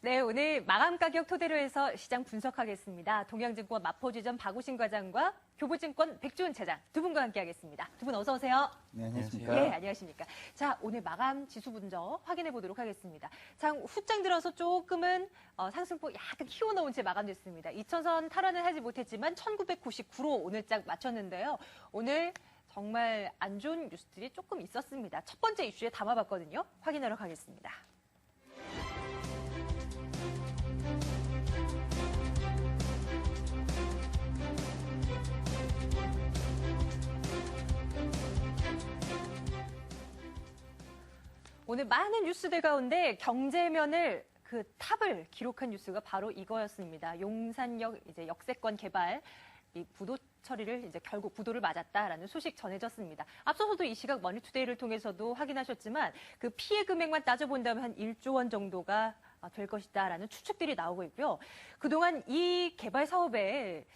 네, 오늘 마감 가격 토대로 해서 시장 분석하겠습니다. 동양증권 마포지점 박우신 과장과 교보증권 백주은 차장 두 분과 함께하겠습니다. 두 분 어서 오세요. 네, 안녕하십니까. 네, 안녕하십니까. 자, 오늘 마감 지수 분석 확인해 보도록 하겠습니다. 자, 후장 들어서 조금은 상승폭 약간 키워놓은 채 마감됐습니다. 2000선 탈환은 하지 못했지만 1999로 오늘 짝 마쳤는데요. 오늘 정말 안 좋은 뉴스들이 조금 있었습니다. 첫 번째 이슈에 담아봤거든요. 확인하러 가겠습니다. 오늘 많은 뉴스들 가운데 경제면을 그 탑을 기록한 뉴스가 바로 이거였습니다. 용산역 이제 역세권 개발 이 부도 처리를 이제 결국 부도를 맞았다라는 소식 전해졌습니다. 앞서서도 이 시각 머니투데이를 통해서도 확인하셨지만 그 피해 금액만 따져본다면 한 1조 원 정도가 될 것이다라는 추측들이 나오고 있고요. 그동안 이 개발 사업에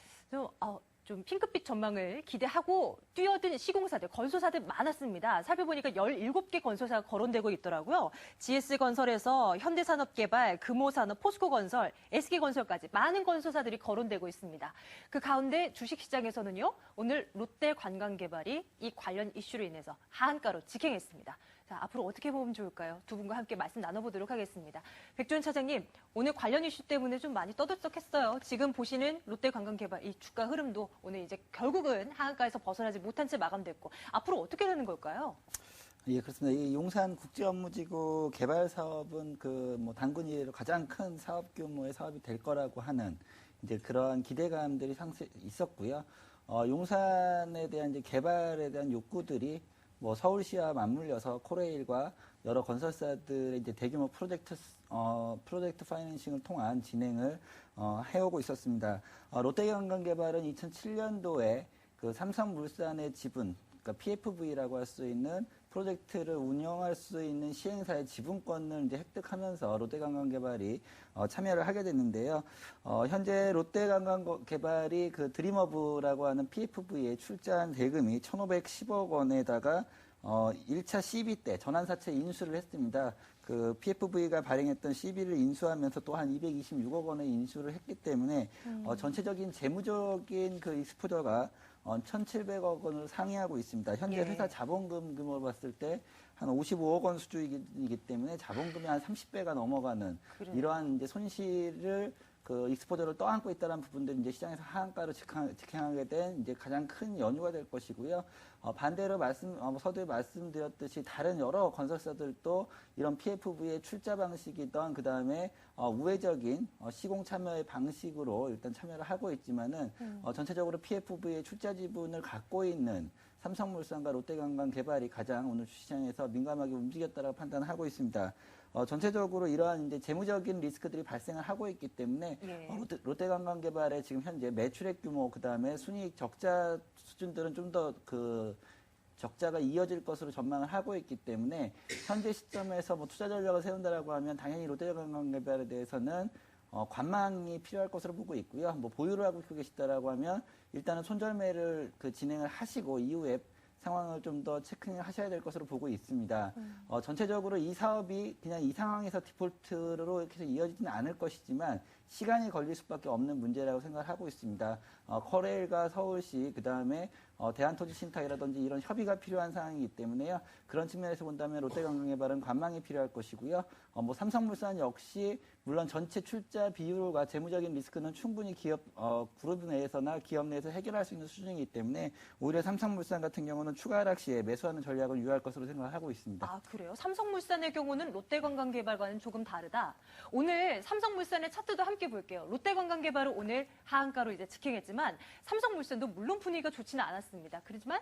좀 핑크빛 전망을 기대하고 뛰어든 시공사들, 건설사들 많았습니다. 살펴보니까 17개 건설사가 거론되고 있더라고요. GS건설에서 현대산업개발, 금호산업, 포스코건설, SK건설까지 많은 건설사들이 거론되고 있습니다. 그 가운데 주식시장에서는요, 오늘 롯데관광개발이 이 관련 이슈로 인해서 하한가로 직행했습니다. 자, 앞으로 어떻게 보면 좋을까요? 두 분과 함께 말씀 나눠보도록 하겠습니다. 백주원 차장님, 오늘 관련 이슈 때문에 좀 많이 떠들썩했어요. 지금 보시는 롯데관광개발 이 주가 흐름도 오늘 이제 결국은 하한가에서 벗어나지 못한 채 마감됐고 앞으로 어떻게 되는 걸까요? 예, 그렇습니다. 이 용산 국제업무지구 개발 사업은 단군 이래로 가장 큰 사업 규모의 사업이 될 거라고 하는 이제 그러한 기대감들이 있었고요. 용산에 대한 이제 개발에 대한 욕구들이 서울시와 맞물려서 코레일과 여러 건설사들의 이제 대규모 프로젝트 파이낸싱을 통한 진행을 해오고 있었습니다. 롯데관광개발은 2007년도에 그 삼성물산의 지분, 그러니까 PFV라고 할 수 있는 프로젝트를 운영할 수 있는 시행사의 지분권을 이제 획득하면서 롯데관광개발이 참여를 하게 됐는데요. 현재 롯데관광개발이 그 드림허브라고 하는 PFV에 출자한 대금이 1,510억 원에다가 1차 CB 때 전환사채 인수를 했습니다. 그 PFV가 발행했던 CB를 인수하면서 또 한 226억 원의 인수를 했기 때문에 전체적인 재무적인 그 익스포저가 1,700억 원을 상회하고 있습니다. 현재 회사 자본금 규모로 봤을 때 한 55억 원 수준이기 때문에 자본금이 한 30배가 넘어가는 이러한 이제 손실을 그 익스포저를 떠안고 있다는 부분들이 이제 시장에서 하한가로 직행하게 된 이제 가장 큰 연유가 될 것이고요. 반대로 서두에 말씀드렸듯이 다른 여러 건설사들도 이런 PFV의 출자 방식이던 그 다음에 우회적인 시공 참여의 방식으로 일단 참여를 하고 있지만은 전체적으로 PFV의 출자 지분을 갖고 있는 삼성물산과 롯데관광개발이 가장 오늘 주시장에서 민감하게 움직였다고 판단하고 있습니다. 전체적으로 이러한 이제 재무적인 리스크들이 발생을 하고 있기 때문에 롯데관광개발의 지금 현재 매출액 규모 그다음에 순이익 적자 수준들은 좀 더 그 적자가 이어질 것으로 전망을 하고 있기 때문에 현재 시점에서 투자 전략을 세운다라고 하면 당연히 롯데관광개발에 대해서는 관망이 필요할 것으로 보고 있고요. 보유를 하고 계시다라고 하면 일단은 손절매를 진행을 하시고 이후에 상황을 좀 더 체크를 하셔야 될 것으로 보고 있습니다. 전체적으로 이 사업이 그냥 이 상황에서 디폴트로 이렇게 해서 이어지지는 않을 것이지만 시간이 걸릴 수밖에 없는 문제라고 생각을 하고 있습니다. 코레일과 서울시 그다음에 대한토지신탁이라든지 이런 협의가 필요한 상황이기 때문에요. 그런 측면에서 본다면 롯데관광개발은 관망이 필요할 것이고요. 삼성물산 역시 물론 전체 출자 비율과 재무적인 리스크는 충분히 기업 그룹 내에서나 기업 내에서 해결할 수 있는 수준이기 때문에 오히려 삼성물산 같은 경우는 추가 하락 시에 매수하는 전략을 유효할 것으로 생각하고 있습니다. 아, 그래요? 삼성물산의 경우는 롯데관광개발과는 조금 다르다. 오늘 삼성물산의 차트도 함께 볼게요. 롯데관광개발은 오늘 하한가로 이제 직행했지만 삼성물산도 물론 분위기가 좋지는 않았습니다. 그렇지만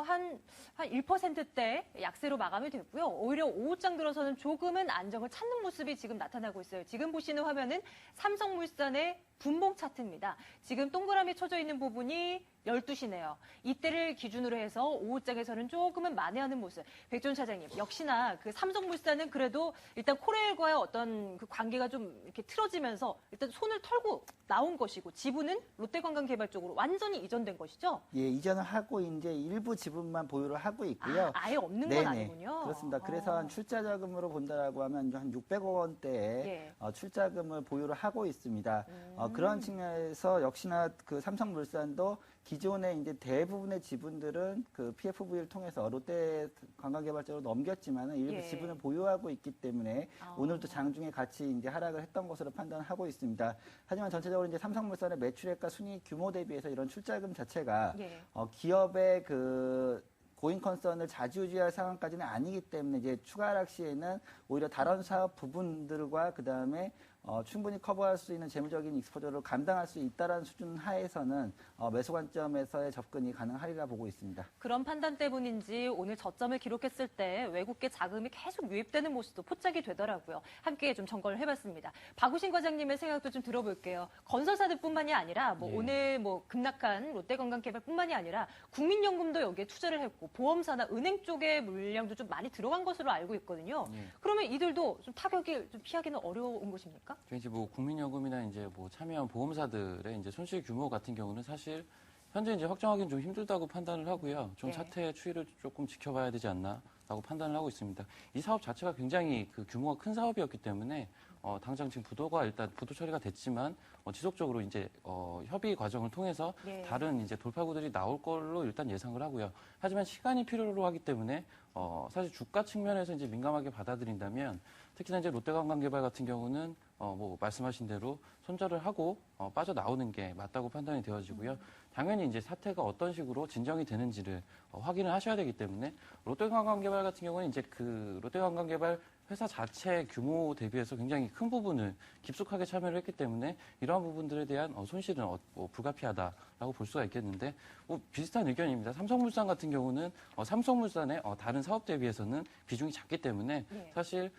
한 1%대 약세로 마감이 됐고요. 오히려 오후장 들어서는 조금은 안정을 찾는 모습이 지금 나타나고 있어요. 지금 보시는 화면은 삼성물산의 분봉 차트입니다. 지금 동그라미 쳐져 있는 부분이 12시네요. 이때를 기준으로 해서 오후장에서는 조금은 만회하는 모습. 백준 차장님, 역시나 그 삼성물산은 그래도 일단 코레일과의 어떤 그 관계가 좀 이렇게 틀어지면서 일단 손을 털고 나온 것이고 지분은 롯데관광개발 쪽으로 완전히 이전된 것이죠? 예, 이전을 하고 이제 일부 지분만 보유를 하고 있고요. 아예 없는 건 네네. 아니군요. 그렇습니다. 그래서 한 출자 자금으로 본다라고 하면 한 600억 원대의 예. 출자금을 보유를 하고 있습니다. 그런 측면에서 역시나 그 삼성물산도 기존에 이제 대부분의 지분들은 그 PFV를 통해서 롯데 관광개발적으로 넘겼지만은 일부 예. 지분을 보유하고 있기 때문에 오늘도 장중에 같이 이제 하락을 했던 것으로 판단하고 있습니다. 하지만 전체적으로 이제 삼성물산의 매출액과 순이익 규모 대비해서 이런 출자금 자체가 예. 기업의 그 고잉 컨선을 좌지우지할 상황까지는 아니기 때문에 이제 추가 하락 시에는 오히려 다른 사업 부분들과 그 다음에 충분히 커버할 수 있는 재무적인 익스포저를 감당할 수 있다는 수준 하에서는 매수 관점에서의 접근이 가능하리라 보고 있습니다. 그런 판단 때문인지 오늘 저점을 기록했을 때 외국계 자금이 계속 유입되는 모습도 포착이 되더라고요. 함께 좀 점검을 해봤습니다. 박우신 과장님의 생각도 좀 들어볼게요. 건설사들뿐만이 아니라 뭐 예. 오늘 뭐 급락한 롯데관광개발뿐만이 아니라 국민연금도 여기에 투자를 했고 보험사나 은행 쪽의 물량도 좀 많이 들어간 것으로 알고 있거든요. 예. 그러면 이들도 좀 타격이 좀 피하기는 어려운 것입니까? 이제 뭐 국민연금이나 이제 뭐 참여한 보험사들의 이제 손실 규모 같은 경우는 사실 현재 이제 확정하기는 좀 힘들다고 판단을 하고요. 좀 네. 사태의 추이를 조금 지켜봐야 되지 않나라고 판단을 하고 있습니다. 이 사업 자체가 굉장히 그 규모가 큰 사업이었기 때문에 당장 지금 부도가 일단 부도 처리가 됐지만 지속적으로 이제 협의 과정을 통해서 네. 다른 이제 돌파구들이 나올 걸로 일단 예상을 하고요. 하지만 시간이 필요로 하기 때문에 사실 주가 측면에서 이제 민감하게 받아들인다면 특히나 이제 롯데관광개발 같은 경우는 뭐 말씀하신 대로 손절을 하고 빠져나오는 게 맞다고 판단이 되어지고요. 당연히 이제 사태가 어떤 식으로 진정이 되는지를 확인을 하셔야 되기 때문에 롯데관광개발 같은 경우는 이제 그 롯데관광개발 회사 자체 규모 대비해서 굉장히 큰 부분을 깊숙하게 참여를 했기 때문에 이러한 부분들에 대한 손실은 불가피하다라고 볼 수가 있겠는데 뭐 비슷한 의견입니다. 삼성물산 같은 경우는 삼성물산의 다른 사업 대비해서는 비중이 작기 때문에 네. 사실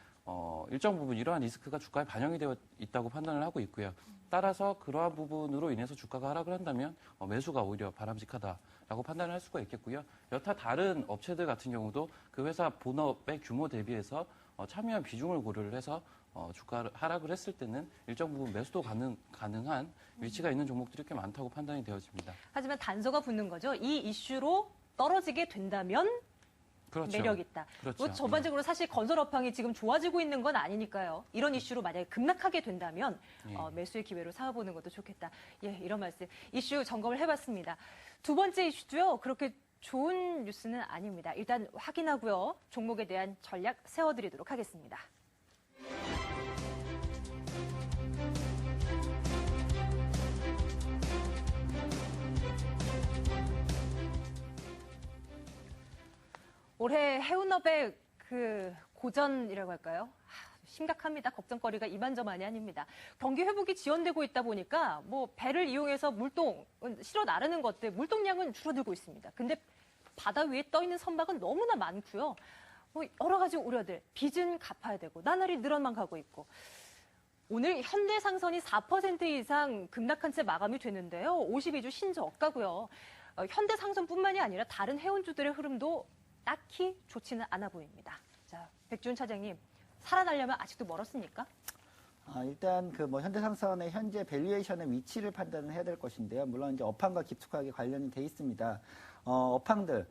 일정 부분 이러한 리스크가 주가에 반영이 되어 있다고 판단을 하고 있고요. 따라서 그러한 부분으로 인해서 주가가 하락을 한다면 매수가 오히려 바람직하다라고 판단을 할 수가 있겠고요. 여타 다른 업체들 같은 경우도 그 회사 본업의 규모 대비해서 참여한 비중을 고려를 해서 주가 하락을 했을 때는 일정 부분 매수도 가능한 위치가 있는 종목들이 꽤 많다고 판단이 되어집니다. 하지만 단서가 붙는 거죠. 이 이슈로 떨어지게 된다면 그렇죠. 매력 있다. 그렇죠. 뭐 전반적으로 사실 건설 업황이 지금 좋아지고 있는 건 아니니까요. 이런 이슈로 만약에 급락하게 된다면 예. 매수의 기회로 삼아보는 것도 좋겠다. 예, 이런 말씀. 이슈 점검을 해봤습니다. 두 번째 이슈도요. 그렇게 좋은 뉴스는 아닙니다. 일단 확인하고요. 종목에 대한 전략 세워드리도록 하겠습니다. 올해 해운업의 그 고전이라고 할까요? 심각합니다. 걱정거리가 이만저만이 아닙니다. 경기 회복이 지연되고 있다 보니까 뭐 배를 이용해서 물동 실어 나르는 것들 물동량은 줄어들고 있습니다. 근데 바다 위에 떠 있는 선박은 너무나 많고요. 뭐 여러 가지 우려들, 빚은 갚아야 되고 나날이 늘어만 가고 있고. 오늘 현대상선이 4% 이상 급락한 채 마감이 되는데요. 52주 신저가고요. 현대상선뿐만이 아니라 다른 해운주들의 흐름도 딱히 좋지는 않아 보입니다. 자, 백준 차장님, 살아나려면 아직도 멀었습니까? 일단 그 뭐 현대상선의 현재 밸류에이션의 위치를 판단을 해야 될 것인데요. 물론 이제 업황과 깊숙하게 관련이 돼 있습니다. 업황들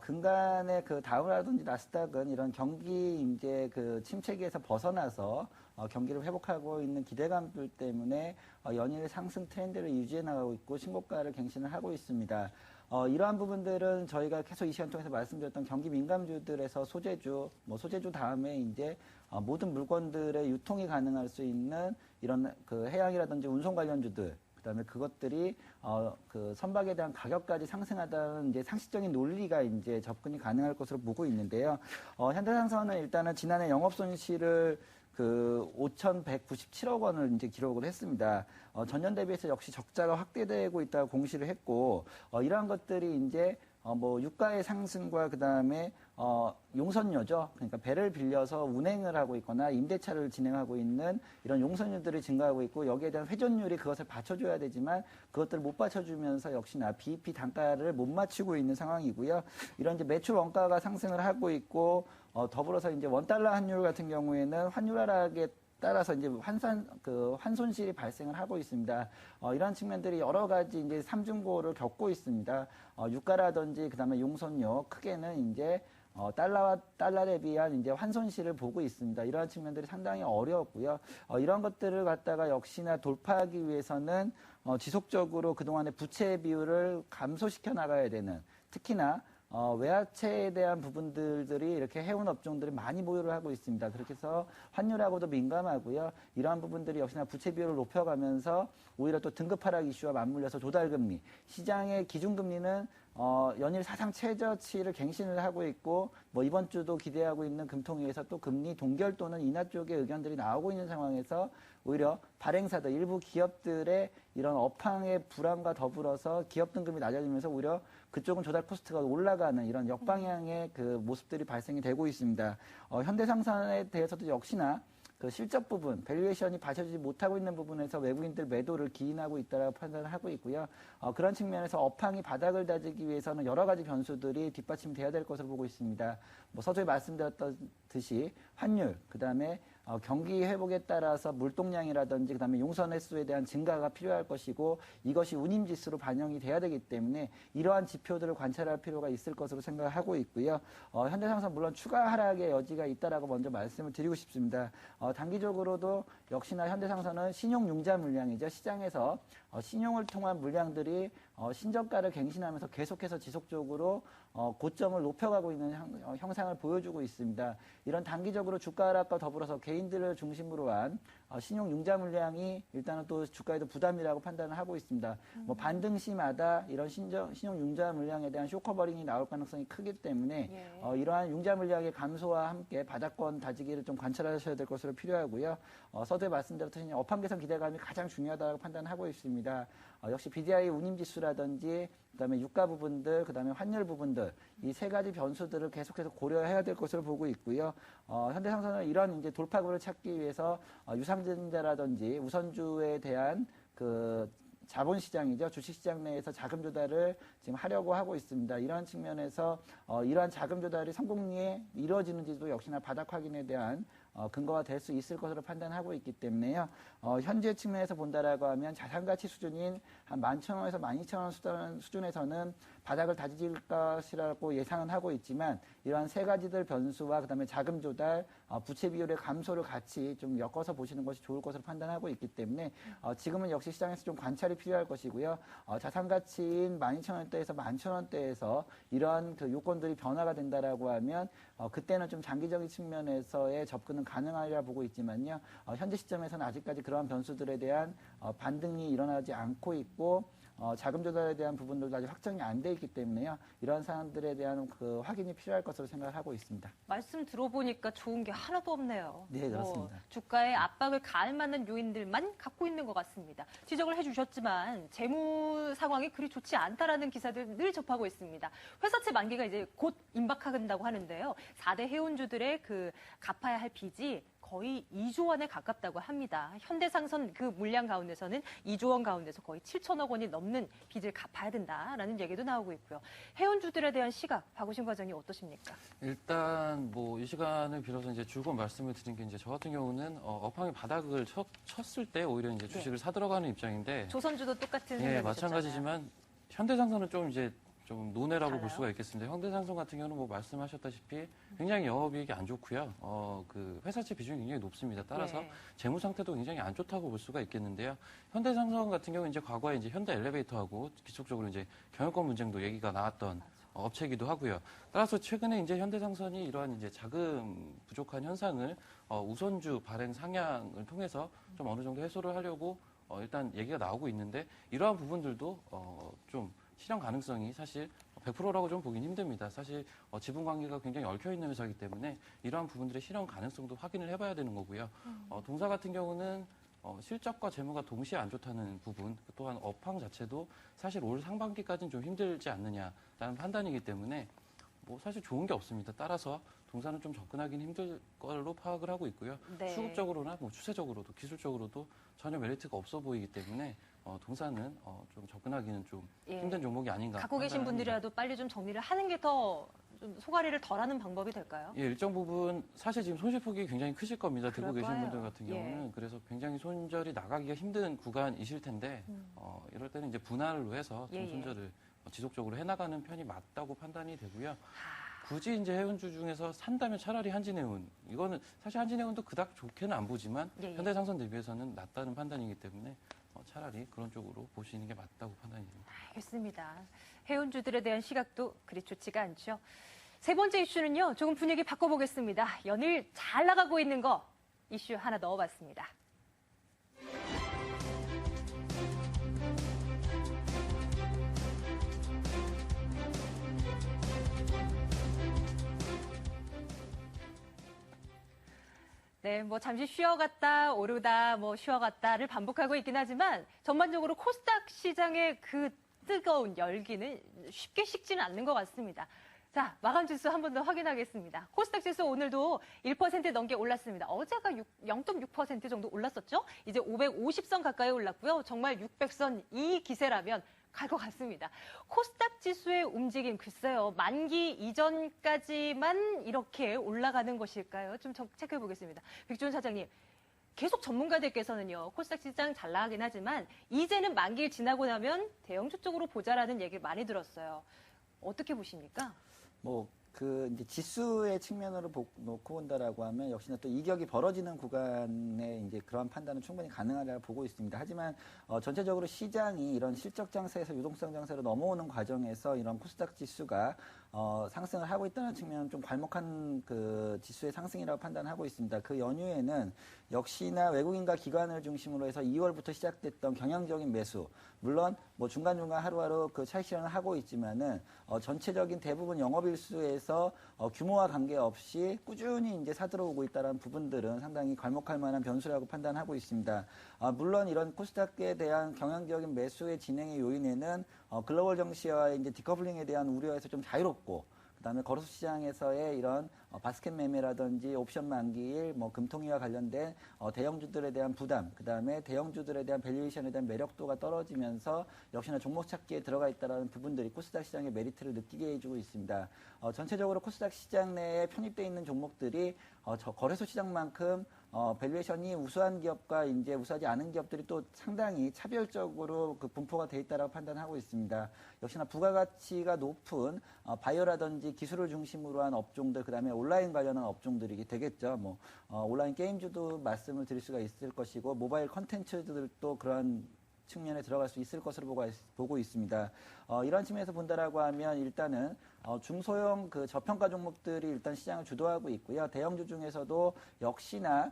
근간의 그 다우라든지 나스닥은 이런 경기 이제 그 침체기에서 벗어나서 경기를 회복하고 있는 기대감들 때문에 연일 상승 트렌드를 유지해 나가고 있고 신고가를 갱신을 하고 있습니다. 이러한 부분들은 저희가 계속 이 시간 통해서 말씀드렸던 경기 민감주들에서 소재주, 뭐 소재주 다음에 이제 모든 물건들의 유통이 가능할 수 있는 이런 그 해양이라든지 운송 관련주들, 그다음에 그것들이 그 선박에 대한 가격까지 상승하다는 이제 상식적인 논리가 이제 접근이 가능할 것으로 보고 있는데요. 현대상선은 일단은 지난해 영업 손실을 그 5,197억 원을 이제 기록을 했습니다. 전년 대비해서 역시 적자가 확대되고 있다고 공시를 했고, 이러한 것들이 이제 뭐 유가의 상승과 그다음에 용선료죠. 그러니까 배를 빌려서 운행을 하고 있거나 임대차를 진행하고 있는 이런 용선료들이 증가하고 있고 여기에 대한 회전율이 그것을 받쳐줘야 되지만 그것들을 못 받쳐주면서 역시나 BEP 단가를 못 맞추고 있는 상황이고요. 이런 이제 매출 원가가 상승을 하고 있고 더불어서 이제 원달러 환율 같은 경우에는 환율 하락에 따라서 이제 환손실이 발생을 하고 있습니다. 이런 측면들이 여러 가지 이제 삼중고를 겪고 있습니다. 유가라든지 그다음에 용선료 크게는 이제 달러 대비한 이제 환손실을 보고 있습니다. 이러한 측면들이 상당히 어려웠고요. 이런 것들을 갖다가 역시나 돌파하기 위해서는 지속적으로 그동안의 부채 비율을 감소시켜 나가야 되는 특히나 외화채에 대한 부분들이 이렇게 해운 업종들이 많이 보유를 하고 있습니다. 그렇게 해서 환율하고도 민감하고요. 이러한 부분들이 역시나 부채 비율을 높여가면서 오히려 또 등급 하락 이슈와 맞물려서 조달금리, 시장의 기준금리는 연일 사상 최저치를 갱신을 하고 있고 뭐 이번 주도 기대하고 있는 금통위에서 또 금리 동결 또는 인하 쪽의 의견들이 나오고 있는 상황에서 오히려 발행사들 일부 기업들의 이런 업황의 불안과 더불어서 기업 등급이 낮아지면서 오히려 그쪽은 조달 코스트가 올라가는 이런 역방향의 그 모습들이 발생이 되고 있습니다. 현대상선에 대해서도 역시나 그 실적 부분, 밸류에이션이 받쳐주지 못하고 있는 부분에서 외국인들 매도를 기인하고 있다고 판단을 하고 있고요. 그런 측면에서 업황이 바닥을 다지기 위해서는 여러 가지 변수들이 뒷받침돼야 될 것으로 보고 있습니다. 뭐 서두에 말씀드렸듯이 환율, 그다음에 경기 회복에 따라서 물동량이라든지 그다음에 용선 횟수에 대한 증가가 필요할 것이고 이것이 운임 지수로 반영이 돼야 되기 때문에 이러한 지표들을 관찰할 필요가 있을 것으로 생각하고 있고요. 현대상선 물론 추가 하락의 여지가 있다라고 먼저 말씀을 드리고 싶습니다. 단기적으로도 역시나 현대상선은 신용융자 물량이죠. 시장에서 신용을 통한 물량들이 신저가를 갱신하면서 계속해서 지속적으로 고점을 높여가고 있는 형상을 보여주고 있습니다. 이런 단기적으로 주가 하락과 더불어서 개인들을 중심으로 한 신용 융자 물량이 일단은 또 주가에도 부담이라고 판단을 하고 있습니다. 뭐 반등 시마다 이런 신용 융자 물량에 대한 쇼커버링이 나올 가능성이 크기 때문에 이러한 융자 물량의 감소와 함께 바닥권 다지기를 좀 관찰하셔야 될 것으로 필요하고요. 서두에 말씀드렸듯이 업황 개선 기대감이 가장 중요하다고 판단하고 있습니다. 역시 BDI 운임지수라든지 그다음에 유가 부분들, 그다음에 환율 부분들 이 세 가지 변수들을 계속해서 고려해야 될 것으로 보고 있고요. 현대상선은 이런 이제 돌파구를 찾기 위해서 유상증자라든지 우선주에 대한 그 자본시장이죠. 주식시장 내에서 자금 조달을 지금 하려고 하고 있습니다. 이러한 측면에서 이러한 자금 조달이 성공리에 이루어지는지도 역시나 바닥 확인에 대한 근거가 될 수 있을 것으로 판단하고 있기 때문에요. 현재 측면에서 본다라고 하면 자산가치 수준인 한 11,000원에서 12,000원 수준에서는 바닥을 다질 것이라고 예상은 하고 있지만 이러한 세 가지들 변수와 그다음에 자금 조달, 부채 비율의 감소를 같이 좀 엮어서 보시는 것이 좋을 것으로 판단하고 있기 때문에 지금은 역시 시장에서 좀 관찰이 필요할 것이고요. 자산가치인 12,000원대에서 11,000원대에서 이러한 그 요건들이 변화가 된다라고 하면 그때는 좀 장기적인 측면에서의 접근은 가능하리라 보고 있지만요. 현재 시점에서는 아직까지 그러한 변수들에 대한 반등이 일어나지 않고 있고 자금 조달에 대한 부분들도 아직 확정이 안 돼 있기 때문에요. 이러한 사안들에 대한 그 확인이 필요할 것으로 생각하고 있습니다. 말씀 들어보니까 좋은 게 하나도 없네요. 네, 그렇습니다. 주가에 압박을 가할 만한 요인들만 갖고 있는 것 같습니다. 지적을 해주셨지만 재무 상황이 그리 좋지 않다라는 기사들 늘 접하고 있습니다. 회사채 만기가 이제 곧 임박한다고 하는데요. 4대 해운주들의 그 갚아야 할 빚이 거의 2조 원에 가깝다고 합니다. 현대상선 그 물량 가운데서는 2조 원 가운데서 거의 7천억 원이 넘는 빚을 갚아야 된다라는 얘기도 나오고 있고요. 해운주들에 대한 시각, 박우신 과장님 어떠십니까? 일단 뭐 이 시간을 빌어서 이제 줄곧 말씀을 드린 게 이제 저 같은 경우는 업황이 바닥을 쳤을 때 오히려 이제 주식을 사들어가는 입장인데 조선주도 똑같은 예, 생각이셨잖아요. 마찬가지지만 현대상선은 좀 이제 좀 논외라고 달라요? 볼 수가 있겠습니다. 현대상선 같은 경우는 뭐 말씀하셨다시피 굉장히 영업이익이 안 좋고요. 그 회사채 비중이 굉장히 높습니다. 따라서 네. 재무 상태도 굉장히 안 좋다고 볼 수가 있겠는데요. 현대상선 같은 경우는 이제 과거에 이제 현대 엘리베이터하고 기초적으로 이제 경영권 문제도 얘기가 나왔던 업체이기도 하고요. 따라서 최근에 이제 현대상선이 이러한 이제 자금 부족한 현상을 우선주 발행 상향을 통해서 좀 어느 정도 해소를 하려고 일단 얘기가 나오고 있는데 이러한 부분들도 좀 실현 가능성이 사실 100%라고 좀 보긴 힘듭니다. 사실 지분 관계가 굉장히 얽혀 있는 회사이기 때문에 이러한 부분들의 실현 가능성도 확인을 해봐야 되는 거고요. 동사 같은 경우는 실적과 재무가 동시에 안 좋다는 부분, 또한 업황 자체도 사실 올 상반기까지는 좀 힘들지 않느냐라는 판단이기 때문에 뭐 사실 좋은 게 없습니다. 따라서 동사는 좀 접근하기는 힘들 걸로 파악을 하고 있고요. 네. 수급적으로나 뭐 추세적으로도 기술적으로도 전혀 메리트가 없어 보이기 때문에 동사는 좀 접근하기는 좀 예. 힘든 종목이 아닌가. 갖고 계신 판단합니다. 분들이라도 빨리 좀 정리를 하는 게 더 좀 소가리를 덜하는 방법이 될까요? 예, 일정 부분 사실 지금 손실폭이 굉장히 크실 겁니다. 들고 그럴 계신 거예요. 분들 같은 예. 경우는. 그래서 굉장히 손절이 나가기가 힘든 구간이실 텐데 이럴 때는 이제 분할로 해서 좀 예, 예. 손절을 지속적으로 해나가는 편이 맞다고 판단이 되고요. 굳이 이제 해운주 중에서 산다면 차라리 한진해운. 이거는 사실 한진해운도 그닥 좋게는 안 보지만 예, 예. 현대상선 대비해서는 낫다는 판단이기 때문에 차라리 그런 쪽으로 보시는 게 맞다고 판단이 됩니다. 알겠습니다. 해운주들에 대한 시각도 그리 좋지가 않죠. 세 번째 이슈는요. 조금 분위기 바꿔보겠습니다. 연일 잘 나가고 있는 거 이슈 하나 넣어봤습니다. 네, 뭐 잠시 쉬어갔다 오르다 뭐 쉬어갔다를 반복하고 있긴 하지만 전반적으로 코스닥 시장의 그 뜨거운 열기는 쉽게 식지는 않는 것 같습니다. 자, 마감 지수 한 번 더 확인하겠습니다. 코스닥 지수 오늘도 1% 넘게 올랐습니다. 어제가 0.6% 정도 올랐었죠? 이제 550선 가까이 올랐고요. 정말 600선 이 기세라면 갈 것 같습니다. 코스닥 지수의 움직임, 글쎄요. 만기 이전까지만 이렇게 올라가는 것일까요? 좀 체크해 보겠습니다. 백준 사장님. 계속 전문가들께서는요, 코스닥 시장 잘 나가긴 하지만, 이제는 만기를 지나고 나면 대형주 쪽으로 보자라는 얘기를 많이 들었어요. 어떻게 보십니까? 이제 지수의 측면으로 놓고 본다라고 하면 역시나 또 이격이 벌어지는 구간에 이제 그러한 판단은 충분히 가능하다고 보고 있습니다. 하지만 전체적으로 시장이 이런 실적 장세에서 유동성 장세로 넘어오는 과정에서 이런 코스닥 지수가 상승을 하고 있다는 측면은 좀 괄목한 그 지수의 상승이라고 판단하고 있습니다. 그 연유에는 역시나 외국인과 기관을 중심으로 해서 2월부터 시작됐던 경향적인 매수, 물론 뭐 중간중간 하루하루 그 차익 실현을 하고 있지만은 전체적인 대부분 영업일수에서 규모와 관계없이 꾸준히 이제 사들어오고 있다는 부분들은 상당히 괄목할 만한 변수라고 판단하고 있습니다. 물론 이런 코스닥에 대한 경향적인 매수의 진행의 요인에는 글로벌 정시와의 이제 디커플링에 대한 우려에서 좀 자유롭고, 그다음에 거래소 시장에서의 이런 바스켓 매매라든지 옵션 만기일, 뭐 금통위와 관련된 대형주들에 대한 부담, 그다음에 대형주들에 대한 밸류에이션에 대한 매력도가 떨어지면서 역시나 종목 찾기에 들어가 있다는 부분들이 코스닥 시장의 메리트를 느끼게 해주고 있습니다. 전체적으로 코스닥 시장 내에 편입되어 있는 종목들이 거래소 시장만큼 밸류에이션이 우수한 기업과 이제 우수하지 않은 기업들이 또 상당히 차별적으로 그 분포가 돼 있다라고 판단하고 있습니다. 역시나 부가가치가 높은 바이오라든지 기술을 중심으로 한 업종들, 그다음에 온라인 관련한 업종들이 되겠죠. 온라인 게임주도 말씀을 드릴 수가 있을 것이고, 모바일 컨텐츠들도 그런 측면에 들어갈 수 있을 것으로 보고 있습니다. 이런 측면에서 본다라고 하면 일단은 중소형 그 저평가 종목들이 일단 시장을 주도하고 있고요. 대형주 중에서도 역시나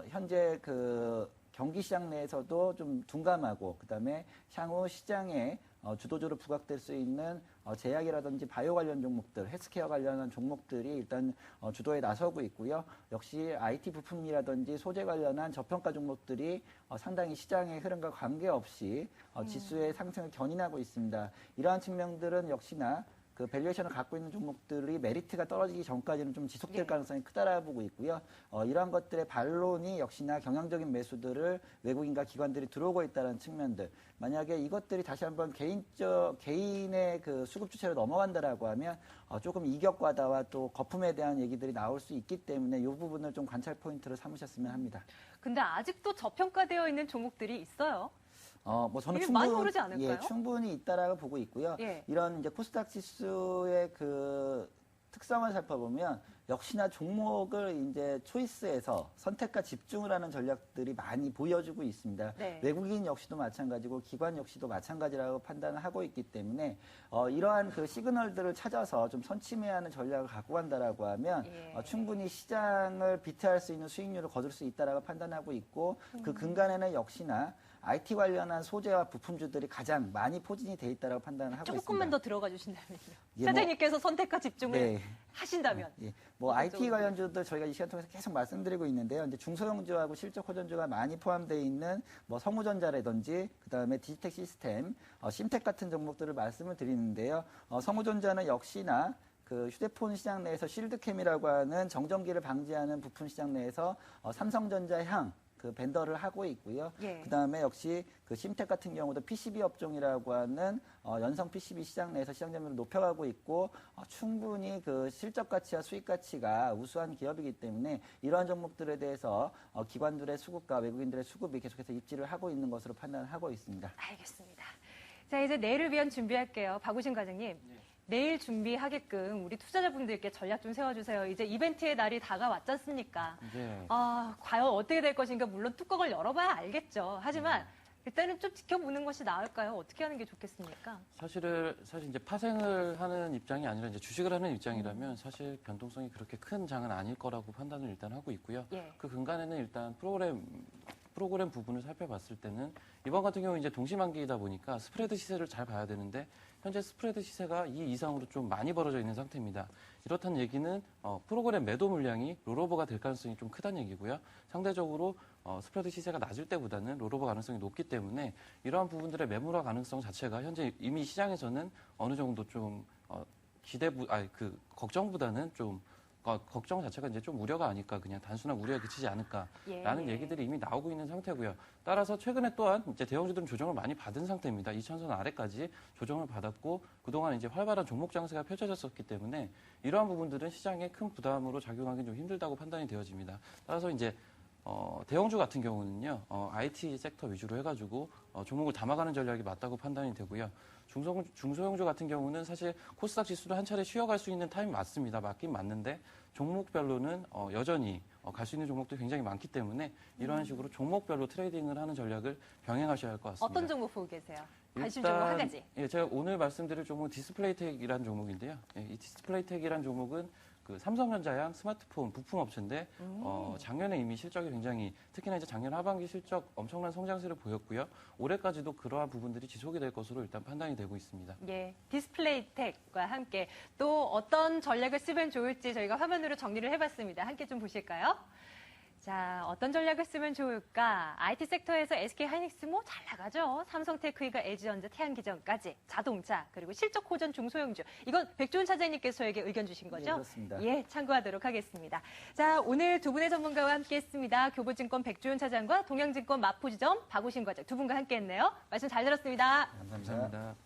현재 그 경기 시장 내에서도 좀 둔감하고, 그다음에 향후 시장에 주도주로 부각될 수 있는 제약이라든지 바이오 관련 종목들, 헬스케어 관련한 종목들이 일단 주도에 나서고 있고요. 역시 IT 부품이라든지 소재 관련한 저평가 종목들이 상당히 시장의 흐름과 관계없이 지수의 상승을 견인하고 있습니다. 이러한 측면들은 역시나 그 밸류에이션을 갖고 있는 종목들이 메리트가 떨어지기 전까지는 좀 지속될 네. 가능성이 가능성이 크다라고 보고 있고요. 이러한 것들의 반론이 역시나 경향적인 매수들을 외국인과 기관들이 들어오고 있다는 측면들. 만약에 이것들이 다시 한번 개인의 그 수급 주체로 넘어간다라고 하면 조금 이격과다와 또 거품에 대한 얘기들이 나올 수 있기 때문에 이 부분을 좀 관찰 포인트로 삼으셨으면 합니다. 근데 아직도 저평가되어 있는 종목들이 있어요. 저는 이게 많이 오르지 않을까요? 예, 충분히 있다라고 보고 있고요. 예. 이런 이제 코스닥 지수의 그 특성을 살펴보면 역시나 종목을 이제 초이스해서 선택과 집중을 하는 전략들이 많이 보여주고 있습니다. 네. 외국인 역시도 마찬가지고 기관 역시도 마찬가지라고 판단을 하고 있기 때문에 이러한 그 시그널들을 찾아서 좀 선침해하는 전략을 갖고 간다라고 하면 예. 충분히 시장을 비트할 수 있는 수익률을 거둘 수 있다라고 판단하고 있고, 그 근간에는 역시나 IT 관련한 소재와 부품주들이 가장 많이 포진이 돼 있다라고 판단을 하고 있습니다. 조금만 더 들어가 주신다면요. 예, 사장님께서 선택과 집중을 네. 하신다면. 예. 뭐 어떤 IT 쪽으로 관련주들 저희가 이 시간 통해서 계속 말씀드리고 있는데요. 이제 중소형주하고 실적 호전주가 많이 포함되어 있는 뭐 성우전자라든지 그다음에 디지텍 시스템, 심텍 같은 종목들을 말씀을 드리는데요. 성우전자는 역시나 그 휴대폰 시장 내에서 실드캠이라고 하는 정전기를 방지하는 부품 시장 내에서 삼성전자향 그 벤더를 하고 있고요. 예. 그다음에 역시 그 심텍 같은 경우도 PCB 업종이라고 하는 연성 PCB 시장 내에서 시장 점유율을 높여가고 있고 충분히 그 실적 가치와 수익 가치가 우수한 기업이기 때문에 이러한 종목들에 대해서 기관들의 수급과 외국인들의 수급이 계속해서 입지를 하고 있는 것으로 판단하고 있습니다. 알겠습니다. 자, 이제 내일을 위한 준비할게요. 박우신 과장님. 내일 준비하게끔 우리 투자자분들께 전략 좀 세워주세요. 이제 이벤트의 날이 다가왔지 않습니까? 네. 과연 어떻게 될 것인가 물론 뚜껑을 열어봐야 알겠죠. 하지만 일단은 좀 지켜보는 것이 나을까요? 어떻게 하는 게 좋겠습니까? 사실 이제 파생을 하는 입장이 아니라 이제 주식을 하는 입장이라면 사실 변동성이 그렇게 큰 장은 아닐 거라고 판단을 일단 하고 있고요. 예. 그 근간에는 일단 프로그램 부분을 살펴봤을 때는 이번 같은 경우 이제 동시만기이다 보니까 스프레드 시세를 잘 봐야 되는데 현재 스프레드 시세가 2 이상으로 좀 많이 벌어져 있는 상태입니다. 이렇다는 얘기는 프로그램 매도 물량이 롤오버가 될 가능성이 좀 크다는 얘기고요. 상대적으로 스프레드 시세가 낮을 때보다는 롤오버 가능성이 높기 때문에 이러한 부분들의 매물화 가능성 자체가 현재 이미 시장에서는 어느 정도 좀 걱정보다는 좀 걱정 자체가 이제 좀 우려가 아닐까, 그냥 단순한 우려에 그치지 않을까라는 예. 얘기들이 이미 나오고 있는 상태고요. 따라서 최근에 또한 이제 대형주들은 조정을 많이 받은 상태입니다. 2,000선 아래까지 조정을 받았고 그동안 이제 활발한 종목 장세가 펼쳐졌었기 때문에 이러한 부분들은 시장에 큰 부담으로 작용하기 좀 힘들다고 판단이 되어집니다. 따라서 이제 대형주 같은 경우는요, IT 섹터 위주로 해가지고 종목을 담아가는 전략이 맞다고 판단이 되고요. 중소형주 같은 경우는 사실 코스닥 지수도 한 차례 쉬어갈 수 있는 타임이 맞습니다. 맞긴 맞는데 종목별로는 여전히 갈 수 있는 종목도 굉장히 많기 때문에 이러한 식으로 종목별로 트레이딩을 하는 전략을 병행하셔야 할 것 같습니다. 어떤 종목 보고 계세요? 관심 종목 한 가지. 예, 제가 오늘 말씀드릴 종목은 디스플레이텍이라는 종목인데요. 예, 이 디스플레이텍이라는 종목은 그 삼성전자양 스마트폰 부품 업체인데 작년에 이미 실적이 굉장히, 특히나 이제 작년 하반기 실적 엄청난 성장세를 보였고요. 올해까지도 그러한 부분들이 지속이 될 것으로 일단 판단이 되고 있습니다. 예, 디스플레이텍과 함께 또 어떤 전략을 쓰면 좋을지 저희가 화면으로 정리를 해봤습니다. 함께 좀 보실까요? 자, 어떤 전략을 쓰면 좋을까? IT 섹터에서 SK 하이닉스 뭐 잘 나가죠. 삼성테크이가 LG전자, 태양기전까지 자동차 그리고 실적 호전 중소형주. 이건 백주훈 차장님께서 저에게 의견 주신 거죠? 예, 그렇습니다. 예, 참고하도록 하겠습니다. 자, 오늘 두 분의 전문가와 함께했습니다. 교보증권 백주훈 차장과 동양증권 마포지점 박우신 과장 두 분과 함께했네요. 말씀 잘 들었습니다. 감사합니다. 감사합니다.